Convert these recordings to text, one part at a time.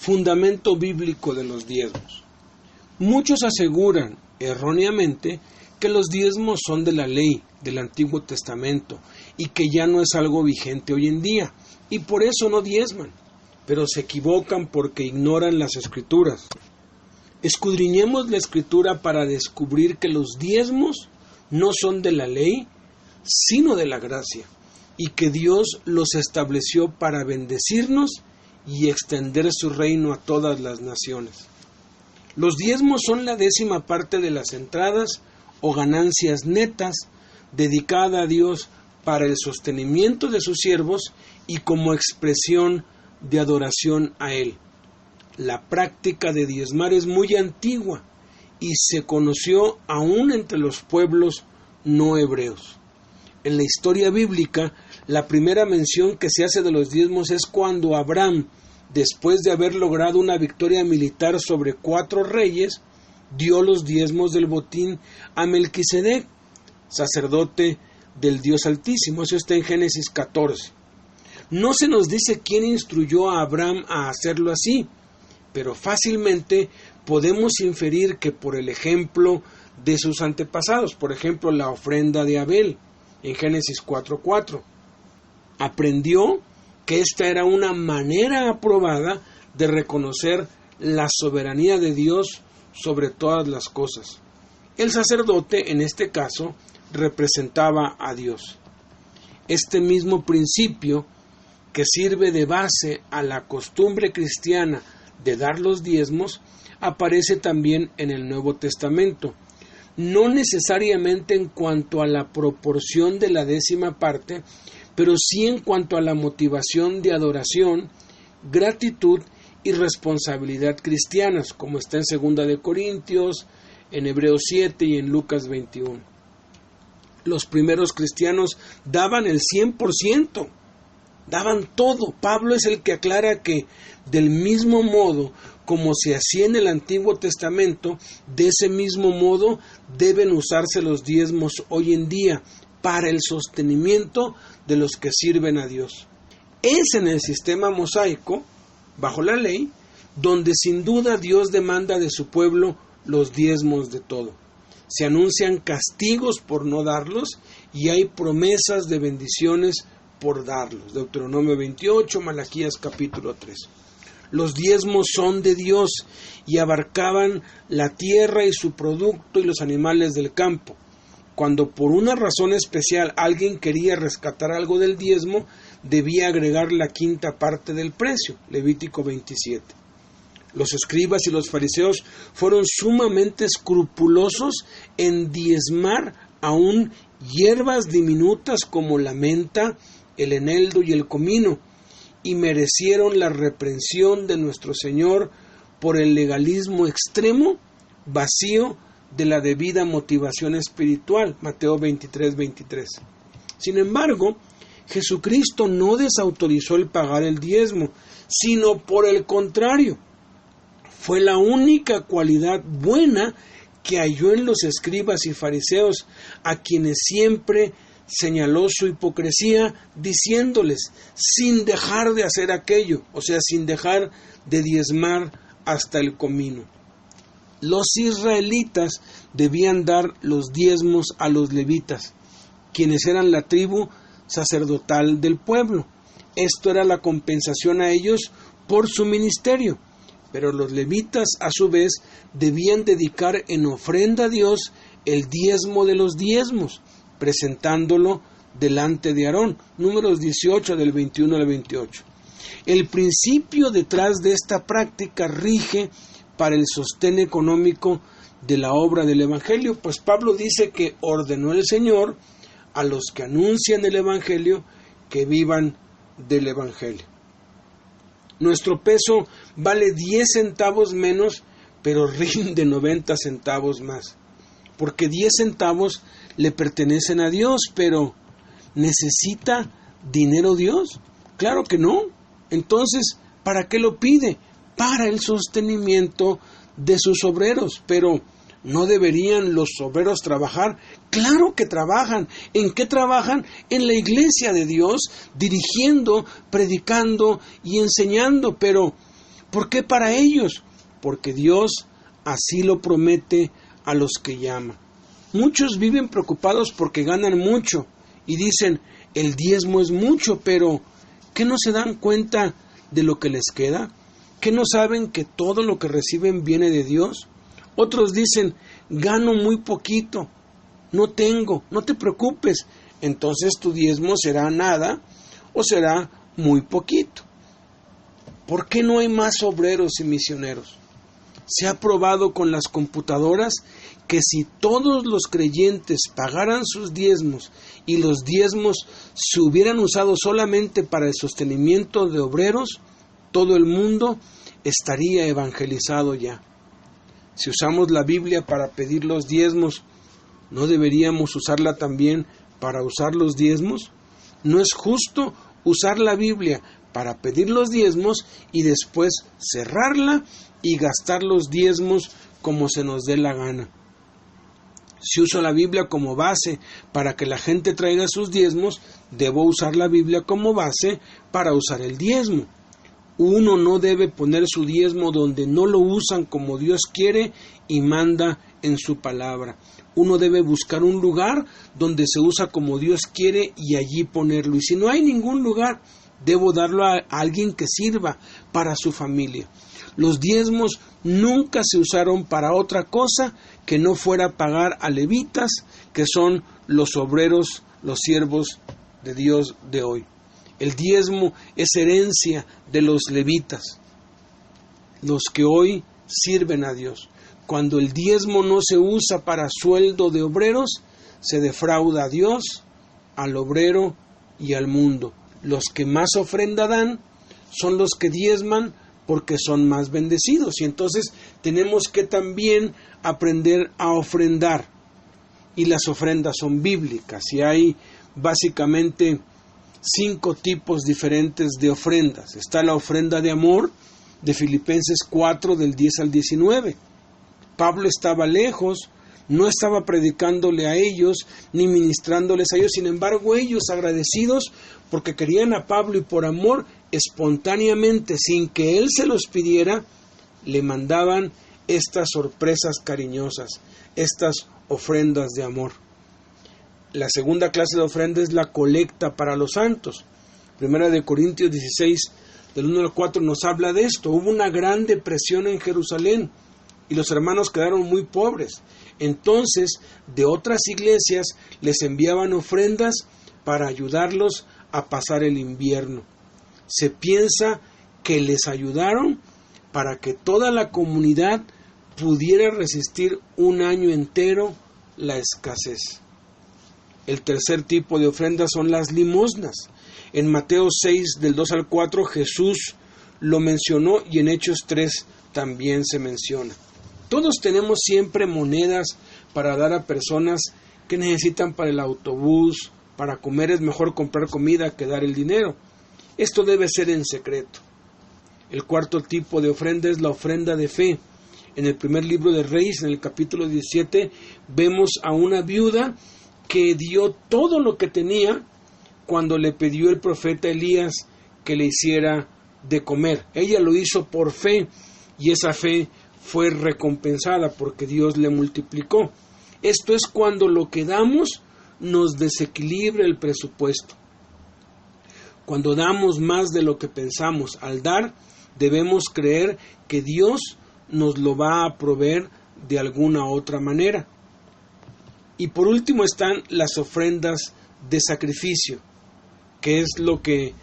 Fundamento bíblico de los diezmos. Muchos aseguran, erróneamente, que los diezmos son de la ley del Antiguo Testamento y que ya no es algo vigente hoy en día, y por eso no diezman, pero se equivocan porque ignoran las Escrituras. Escudriñemos la Escritura para descubrir que los diezmos no son de la ley, sino de la gracia, y que Dios los estableció para bendecirnos y extender su reino a todas las naciones. Los diezmos son la 10ª parte de las entradas o ganancias netas dedicada a Dios para el sostenimiento de sus siervos y como expresión de adoración a Él. La práctica de diezmar es muy antigua y se conoció aún entre los pueblos no hebreos. En la historia bíblica, la primera mención que se hace de los diezmos es cuando Abraham, después de haber logrado una victoria militar sobre 4 reyes, dio los diezmos del botín a Melquisedec, sacerdote del Dios Altísimo. Eso está en Génesis 14. No se nos dice quién instruyó a Abraham a hacerlo así, pero fácilmente podemos inferir que por el ejemplo de sus antepasados, por ejemplo la ofrenda de Abel, en Génesis 4:4, aprendió que esta era una manera aprobada de reconocer la soberanía de Dios sobre todas las cosas. El sacerdote, en este caso, representaba a Dios. Este mismo principio, que sirve de base a la costumbre cristiana de dar los diezmos, aparece también en el Nuevo Testamento. No necesariamente en cuanto a la proporción de la 10ª parte, pero sí en cuanto a la motivación de adoración, gratitud y responsabilidad cristianas, como está en 2 de Corintios, en Hebreos 7 y en Lucas 21. Los primeros cristianos daban el 100%, daban todo. Pablo es el que aclara que del mismo modo como se hacía en el Antiguo Testamento, de ese mismo modo deben usarse los diezmos hoy en día para el sostenimiento de los que sirven a Dios. Es en el sistema mosaico, bajo la ley, donde sin duda Dios demanda de su pueblo los diezmos de todo. Se anuncian castigos por no darlos y hay promesas de bendiciones por darlos. Deuteronomio 28, Malaquías capítulo 3. Los diezmos son de Dios y abarcaban la tierra y su producto y los animales del campo. Cuando por una razón especial alguien quería rescatar algo del diezmo, debía agregar la 5ª parte del precio. Levítico 27. Los escribas y los fariseos fueron sumamente escrupulosos en diezmar aún hierbas diminutas como la menta, el eneldo y el comino, y merecieron la reprensión de nuestro Señor por el legalismo extremo, vacío de la debida motivación espiritual. Mateo 23:23. Sin embargo, Jesucristo no desautorizó el pagar el diezmo, sino por el contrario. Fue la única cualidad buena que halló en los escribas y fariseos, a quienes siempre señaló su hipocresía, diciéndoles, sin dejar de hacer aquello, o sea, sin dejar de diezmar hasta el comino. Los israelitas debían dar los diezmos a los levitas, quienes eran la tribu sacerdotal del pueblo. Esto era la compensación a ellos por su ministerio. Pero los levitas, a su vez, debían dedicar en ofrenda a Dios el diezmo de los diezmos, presentándolo delante de Aarón. Números 18 del 21 al 28. El principio detrás de esta práctica rige para el sostén económico de la obra del Evangelio, pues Pablo dice que ordenó el Señor a los que anuncian el Evangelio que vivan del Evangelio. Nuestro peso vale 10 centavos menos, pero rinde 90 centavos más, porque 10 centavos le pertenecen a Dios, pero ¿necesita dinero Dios? Claro que no. Entonces, ¿para qué lo pide? Para el sostenimiento de sus obreros. Pero ¿no deberían los obreros trabajar? Claro que trabajan. ¿En qué trabajan? En la iglesia de Dios, dirigiendo, predicando y enseñando. Pero ¿Por qué para ellos? Porque Dios así lo promete a los que llama. Muchos viven preocupados porque ganan mucho y dicen, el diezmo es mucho, pero ¿qué no se dan cuenta de lo que les queda? ¿Qué no saben que todo lo que reciben viene de Dios? Otros dicen, gano muy poquito, no tengo, no te preocupes, entonces tu diezmo será nada o será muy poquito. ¿Por qué no hay más obreros y misioneros? Se ha probado con las computadoras que si todos los creyentes pagaran sus diezmos y los diezmos se hubieran usado solamente para el sostenimiento de obreros, todo el mundo estaría evangelizado ya. Si usamos la Biblia para pedir los diezmos, ¿no deberíamos usarla también para usar los diezmos? ¿No es justo usar la Biblia para pedir los diezmos y después cerrarla y gastar los diezmos como se nos dé la gana? Si uso la Biblia como base para que la gente traiga sus diezmos, debo usar la Biblia como base para usar el diezmo. Uno no debe poner su diezmo donde no lo usan como Dios quiere y manda en su palabra. Uno debe buscar un lugar donde se usa como Dios quiere y allí ponerlo. Y si no hay ningún lugar, debo darlo a alguien que sirva para su familia. Los diezmos nunca se usaron para otra cosa que no fuera pagar a levitas, que son los obreros, los siervos de Dios de hoy. El diezmo es herencia de los levitas, los que hoy sirven a Dios. Cuando el diezmo no se usa para sueldo de obreros, se defrauda a Dios, al obrero y al mundo. Los que más ofrenda dan son los que diezman porque son más bendecidos. Y entonces tenemos que también aprender a ofrendar. Y las ofrendas son bíblicas. Y hay básicamente 5 tipos diferentes de ofrendas. Está la ofrenda de amor de Filipenses 4 del 10 al 19. Pablo estaba lejos, no estaba predicándole a ellos ni ministrándoles a ellos. Sin embargo, ellos, agradecidos porque querían a Pablo y por amor, espontáneamente, sin que él se los pidiera, le mandaban estas sorpresas cariñosas, estas ofrendas de amor. La segunda clase de ofrenda es la colecta para los santos. Primera de Corintios 16, del 1 al 4, nos habla de esto. Hubo una gran depresión en Jerusalén y los hermanos quedaron muy pobres. Entonces, de otras iglesias les enviaban ofrendas para ayudarlos a pasar el invierno. Se piensa que les ayudaron para que toda la comunidad pudiera resistir un año entero la escasez. El tercer tipo de ofrendas son las limosnas. En Mateo 6, del 2 al 4, Jesús lo mencionó y en Hechos 3 también se menciona. Todos tenemos siempre monedas para dar a personas que necesitan para el autobús, para comer. Es mejor comprar comida que dar el dinero. Esto debe ser en secreto. El cuarto tipo de ofrenda es la ofrenda de fe. En el primer libro de Reyes, en el capítulo 17, vemos a una viuda que dio todo lo que tenía cuando le pidió el profeta Elías que le hiciera de comer. Ella lo hizo por fe y esa fe fue recompensada porque Dios le multiplicó. Esto es cuando lo que damos nos desequilibra el presupuesto. Cuando damos más de lo que pensamos, al dar debemos creer que Dios nos lo va a proveer de alguna otra manera. Y por último están las ofrendas de sacrificio, que es lo que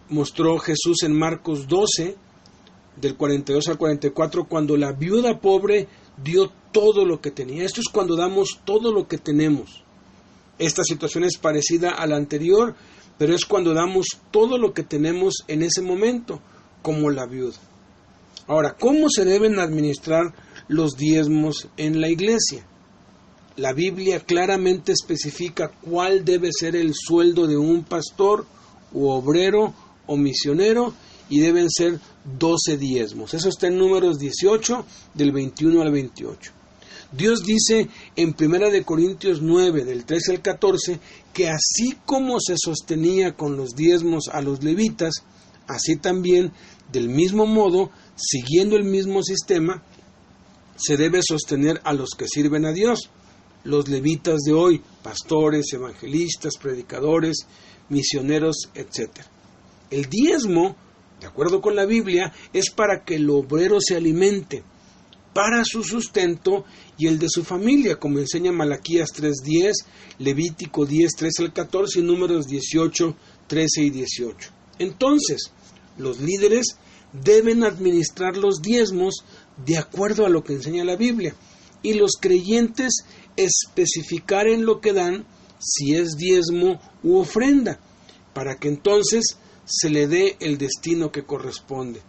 mostró Jesús en Marcos 12, del 42 al 44, cuando la viuda pobre dio todo lo que tenía. Esto es cuando damos todo lo que tenemos. Esta situación es parecida a la anterior, pero es cuando damos todo lo que tenemos en ese momento, como la viuda. Ahora, ¿cómo se deben administrar los diezmos en la iglesia? La Biblia claramente especifica cuál debe ser el sueldo de un pastor, u obrero, o misionero, y deben ser 12 diezmos. Eso está en Números 18, del 21 al 28. Dios dice en 1 de Corintios 9, del 13 al 14, que así como se sostenía con los diezmos a los levitas, Así también, del mismo modo, siguiendo el mismo sistema, se debe sostener a los que sirven a Dios, los levitas de hoy, pastores, evangelistas, predicadores, misioneros, etc. El diezmo, de acuerdo con la Biblia, es para que el obrero se alimente, para su sustento y el de su familia, como enseña Malaquías 3:10, Levítico 10:13 al 14 y Números 18, 13 y 18. Entonces, los líderes deben administrar los diezmos de acuerdo a lo que enseña la Biblia, y los creyentes especificar en lo que dan si es diezmo u ofrenda, para que entonces se le dé el destino que corresponde.